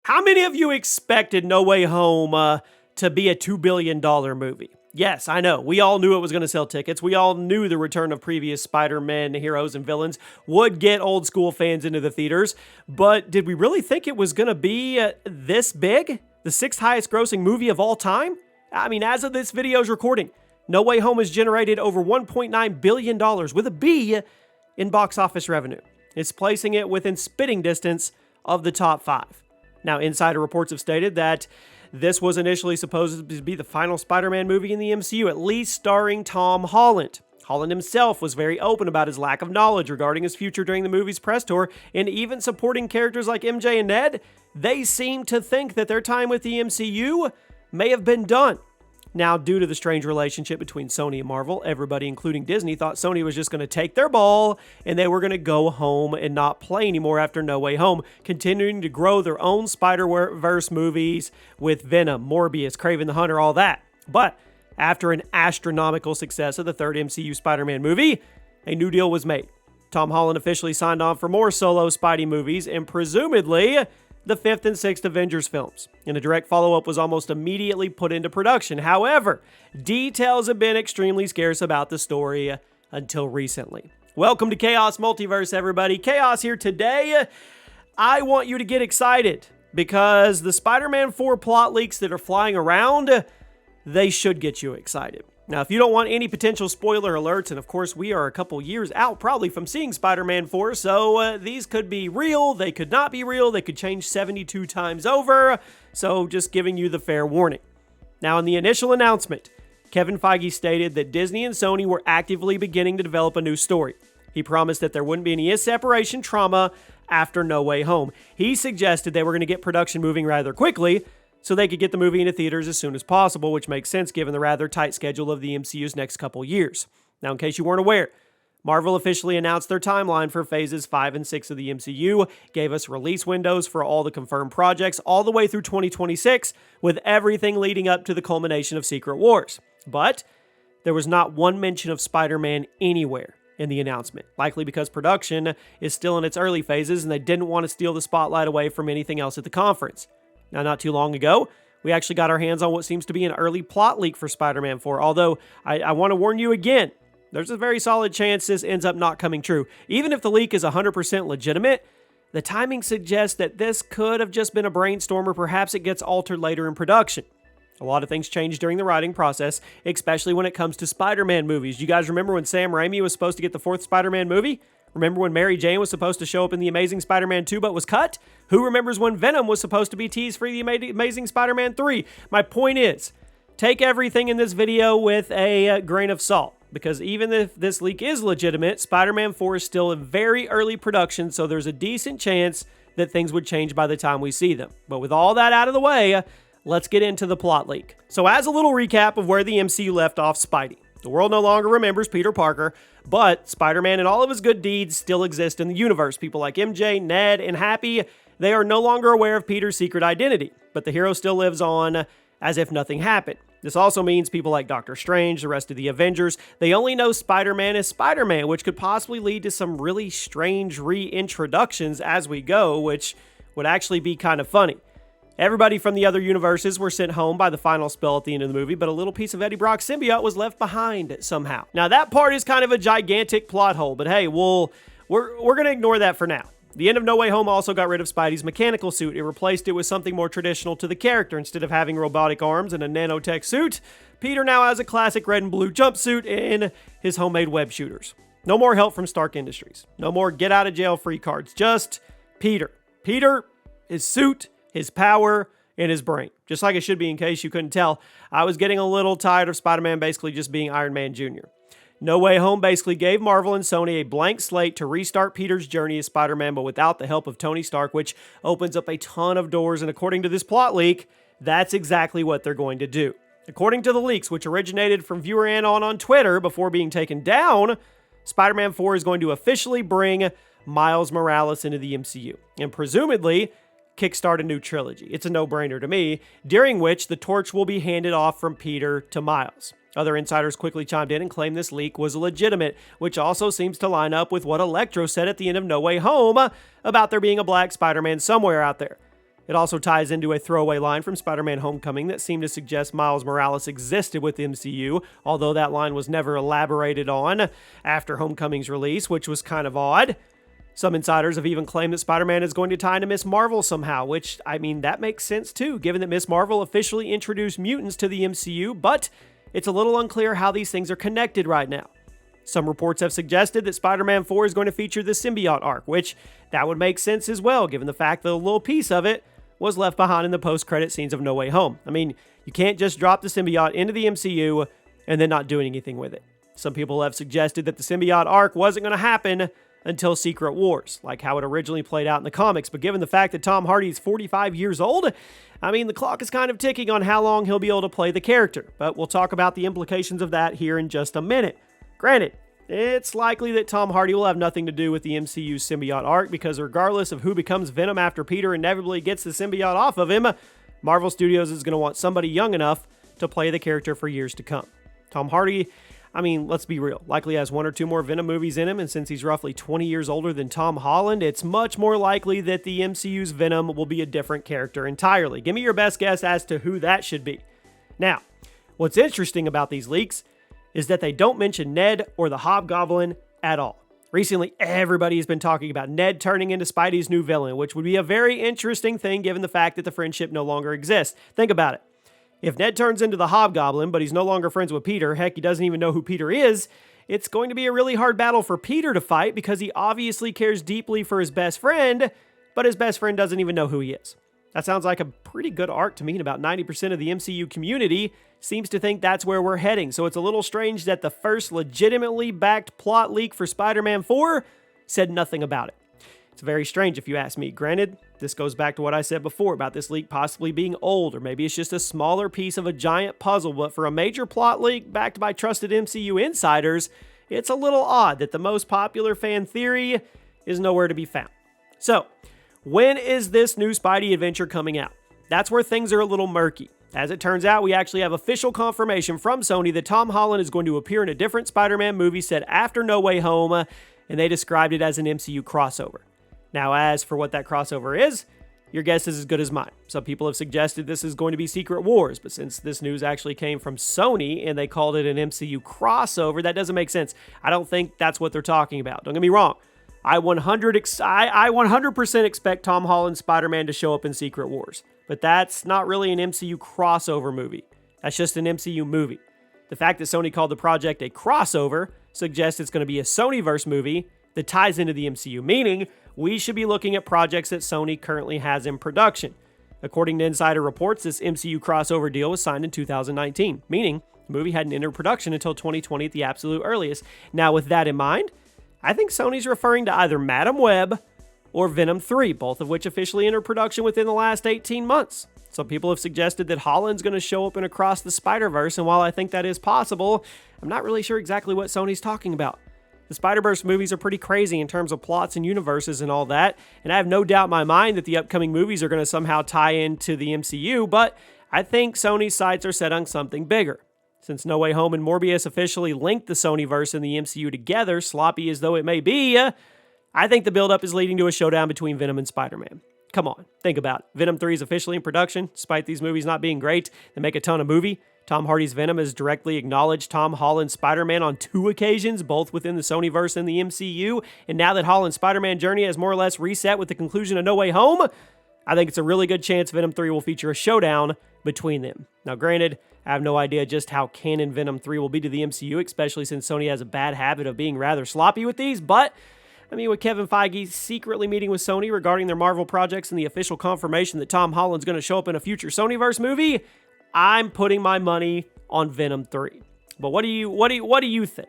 How many of you expected No Way Home to be a $2 billion movie? Yes, I know. We all knew it was going to sell tickets. We all knew the return of previous Spider-Man heroes and villains would get old school fans into the theaters. But did we really think it was going to be this big? The sixth highest grossing movie of all time? I mean, as of this video's recording, No Way Home has generated over $1.9 billion with a B in box office revenue. It's placing it within spitting distance of the top 5. Now, insider reports have stated that this was initially supposed to be the final Spider-Man movie in the MCU, at least starring Tom Holland. Holland himself was very open about his lack of knowledge regarding his future during the movie's press tour, and even supporting characters like MJ and Ned, they seem to think that their time with the MCU may have been done. Now, due to the strange relationship between Sony and Marvel, everybody, including Disney, thought Sony was just going to take their ball and they were going to go home and not play anymore after No Way Home, continuing to grow their own Spider-Verse movies with Venom, Morbius, Kraven the Hunter, all that. But after an astronomical success of the third MCU Spider-Man movie, a new deal was made. Tom Holland officially signed on for more solo Spidey movies and presumably the 5th and 6th Avengers films, and a direct follow-up was almost immediately put into production. However, details have been extremely scarce about the story until recently. Welcome to Chaos Multiverse, everybody. Chaos here today. I want you to get excited because the Spider-Man 4 plot leaks that are flying around, they should get you excited. Now, if you don't want any potential spoiler alerts, and of course we are a couple years out probably from seeing Spider-Man 4, so these could be real, they could not be real, they could change 72 times over, so just giving you the fair warning. Now, in the initial announcement, Kevin Feige stated that Disney and Sony were actively beginning to develop a new story. He promised that there wouldn't be any separation trauma after No Way Home. He suggested they were going to get production moving rather quickly, so they could get the movie into theaters as soon as possible, which makes sense given the rather tight schedule of the MCU's next couple years. Now, in case you weren't aware, Marvel officially announced their timeline for phases 5 and 6 of the MCU, gave us release windows for all the confirmed projects all the way through 2026, with everything leading up to the culmination of Secret Wars. But there was not one mention of Spider-Man anywhere in the announcement, likely because production is still in its early phases and they didn't want to steal the spotlight away from anything else at the conference. Now, not too long ago, we actually got our hands on what seems to be an early plot leak for Spider-Man 4, although I want to warn you again, there's a very solid chance this ends up not coming true. Even if the leak is 100% legitimate, the timing suggests that this could have just been a brainstorm or perhaps it gets altered later in production. A lot of things change during the writing process, especially when it comes to Spider-Man movies. You guys remember when Sam Raimi was supposed to get the 4th Spider-Man movie? Remember when Mary Jane was supposed to show up in The Amazing Spider-Man 2 but was cut? Who remembers when Venom was supposed to be teased for The Amazing Spider-Man 3? My point is, take everything in this video with a grain of salt, because even if this leak is legitimate, Spider-Man 4 is still in very early production, so there's a decent chance that things would change by the time we see them. But with all that out of the way, let's get into the plot leak. So as a little recap of where the MCU left off Spidey. The world no longer remembers Peter Parker, but Spider-Man and all of his good deeds still exist in the universe. People like MJ, Ned, and Happy, they are no longer aware of Peter's secret identity, but the hero still lives on as if nothing happened. This also means people like Doctor Strange, the rest of the Avengers, they only know Spider-Man as Spider-Man, which could possibly lead to some really strange reintroductions as we go, which would actually be kind of funny. Everybody from the other universes were sent home by the final spell at the end of the movie, but a little piece of Eddie Brock's symbiote was left behind somehow. Now, that part is kind of a gigantic plot hole, but hey, we're going to ignore that for now. The end of No Way Home also got rid of Spidey's mechanical suit. It replaced it with something more traditional to the character. Instead of having robotic arms and a nanotech suit, Peter now has a classic red and blue jumpsuit and his homemade web shooters. No more help from Stark Industries. No more get out of jail free cards. Just Peter. Peter, his suit, his power, and his brain. Just like it should be, in case you couldn't tell. I was getting a little tired of Spider-Man basically just being Iron Man Jr. No Way Home basically gave Marvel and Sony a blank slate to restart Peter's journey as Spider-Man, but without the help of Tony Stark, which opens up a ton of doors, and according to this plot leak, that's exactly what they're going to do. According to the leaks, which originated from viewer Anon on Twitter before being taken down, Spider-Man 4 is going to officially bring Miles Morales into the MCU, and presumably kickstart a new trilogy. It's a no-brainer to me, during which the torch will be handed off from Peter to Miles. Other insiders quickly chimed in and claimed this leak was legitimate, which also seems to line up with what Electro said at the end of No Way Home about there being a black Spider-Man somewhere out there. It also ties into a throwaway line from Spider-Man Homecoming that seemed to suggest Miles Morales existed with the MCU, although that line was never elaborated on after Homecoming's release, which was kind of odd. Some insiders have even claimed that Spider-Man is going to tie into Ms. Marvel somehow, which, I mean, that makes sense too, given that Ms. Marvel officially introduced mutants to the MCU, but it's a little unclear how these things are connected right now. Some reports have suggested that Spider-Man 4 is going to feature the symbiote arc, which that would make sense as well, given the fact that a little piece of it was left behind in the post-credit scenes of No Way Home. I mean, you can't just drop the symbiote into the MCU and then not do anything with it. Some people have suggested that the symbiote arc wasn't going to happen until Secret Wars, like how it originally played out in the comics, but given the fact that Tom Hardy is 45 years old, I mean, the clock is kind of ticking on how long he'll be able to play the character, but we'll talk about the implications of that here in just a minute. Granted, it's likely that Tom Hardy will have nothing to do with the MCU's symbiote arc because regardless of who becomes Venom after Peter inevitably gets the symbiote off of him, Marvel Studios is going to want somebody young enough to play the character for years to come. Tom Hardy, I mean, let's be real, likely has 1 or 2 more Venom movies in him, and since he's roughly 20 years older than Tom Holland, it's much more likely that the MCU's Venom will be a different character entirely. Give me your best guess as to who that should be. Now, what's interesting about these leaks is that they don't mention Ned or the Hobgoblin at all. Recently, everybody has been talking about Ned turning into Spidey's new villain, which would be a very interesting thing given the fact that the friendship no longer exists. Think about it. If Ned turns into the Hobgoblin, but he's no longer friends with Peter, heck, he doesn't even know who Peter is, it's going to be a really hard battle for Peter to fight because he obviously cares deeply for his best friend, but his best friend doesn't even know who he is. That sounds like a pretty good arc to me, and about 90% of the MCU community seems to think that's where we're heading. So it's a little strange that the first legitimately backed plot leak for Spider-Man 4 said nothing about it. It's very strange if you ask me. Granted, this goes back to what I said before about this leak possibly being old, or maybe it's just a smaller piece of a giant puzzle, but for a major plot leak backed by trusted MCU insiders, it's a little odd that the most popular fan theory is nowhere to be found. So, when is this new Spidey adventure coming out? That's where things are a little murky. As it turns out, we actually have official confirmation from Sony that Tom Holland is going to appear in a different Spider-Man movie set after No Way Home, and they described it as an MCU crossover. Now, as for what that crossover is, your guess is as good as mine. Some people have suggested this is going to be Secret Wars, but since this news actually came from Sony and they called it an MCU crossover, that doesn't make sense. I don't think that's what they're talking about. Don't get me wrong. I 100% expect Tom Holland's Spider-Man to show up in Secret Wars, but that's not really an MCU crossover movie. That's just an MCU movie. The fact that Sony called the project a crossover suggests it's going to be a Sonyverse movie that ties into the MCU, meaning we should be looking at projects that Sony currently has in production. According to insider reports, this MCU crossover deal was signed in 2019, meaning the movie hadn't entered production until 2020 at the absolute earliest. Now, with that in mind, I think Sony's referring to either Madam Web or Venom 3, both of which officially entered production within the last 18 months. Some people have suggested that Holland's going to show up in Across the Spider-Verse, and while I think that is possible, I'm not really sure exactly what Sony's talking about. The Spider-Verse movies are pretty crazy in terms of plots and universes and all that, and I have no doubt in my mind that the upcoming movies are going to somehow tie into the MCU, but I think Sony's sights are set on something bigger. Since No Way Home and Morbius officially linked the Sonyverse and the MCU together, sloppy as though it may be, I think the buildup is leading to a showdown between Venom and Spider-Man. Come on, think about it. Venom 3 is officially in production, despite these movies not being great. They make a ton of movie. Tom Hardy's Venom has directly acknowledged Tom Holland's Spider-Man on 2 occasions, both within the Sonyverse and the MCU. And now that Holland's Spider-Man journey has more or less reset with the conclusion of No Way Home, I think it's a really good chance Venom 3 will feature a showdown between them. Now, granted, I have no idea just how canon Venom 3 will be to the MCU, especially since Sony has a bad habit of being rather sloppy with these, but I mean, with Kevin Feige secretly meeting with Sony regarding their Marvel projects and the official confirmation that Tom Holland's going to show up in a future Sonyverse movie, I'm putting my money on Venom 3. But what do you think?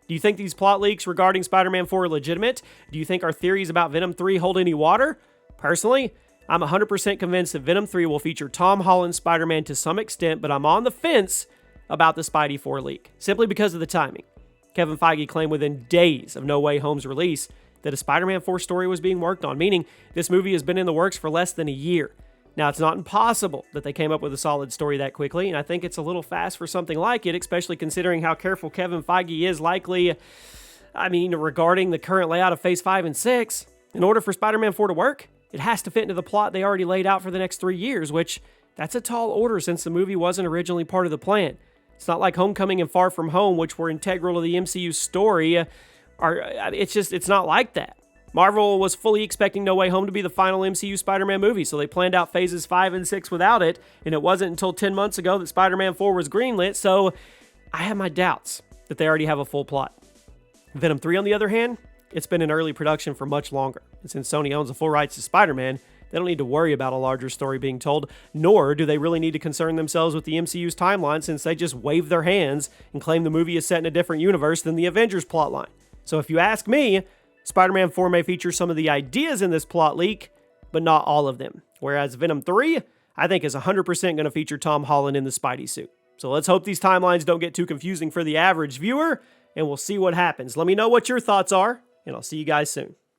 Do you think these plot leaks regarding Spider-Man 4 are legitimate? Do you think our theories about Venom 3 hold any water? Personally, I'm 100% convinced that Venom 3 will feature Tom Holland's Spider-Man to some extent, but I'm on the fence about the Spidey 4 leak, simply because of the timing. Kevin Feige claimed within days of No Way Home's release that a Spider-Man 4 story was being worked on, meaning this movie has been in the works for less than a year. Now, it's not impossible that they came up with a solid story that quickly, and I think it's a little fast for something like it, especially considering how careful Kevin Feige is regarding the current layout of Phase 5 and 6. In order for Spider-Man 4 to work, it has to fit into the plot they already laid out for the next 3 years, which that's a tall order since the movie wasn't originally part of the plan. It's not like Homecoming and Far From Home, which were integral to the MCU story. It's not like that. Marvel was fully expecting No Way Home to be the final MCU Spider-Man movie, so they planned out phases 5 and 6 without it, and it wasn't until 10 months ago that Spider-Man 4 was greenlit, so I have my doubts that they already have a full plot. Venom 3, on the other hand, it's been in early production for much longer, and since Sony owns the full rights to Spider-Man, they don't need to worry about a larger story being told, nor do they really need to concern themselves with the MCU's timeline since they just wave their hands and claim the movie is set in a different universe than the Avengers plotline. So if you ask me, Spider-Man 4 may feature some of the ideas in this plot leak, but not all of them. Whereas Venom 3, I think is 100% going to feature Tom Holland in the Spidey suit. So let's hope these timelines don't get too confusing for the average viewer, and we'll see what happens. Let me know what your thoughts are, and I'll see you guys soon.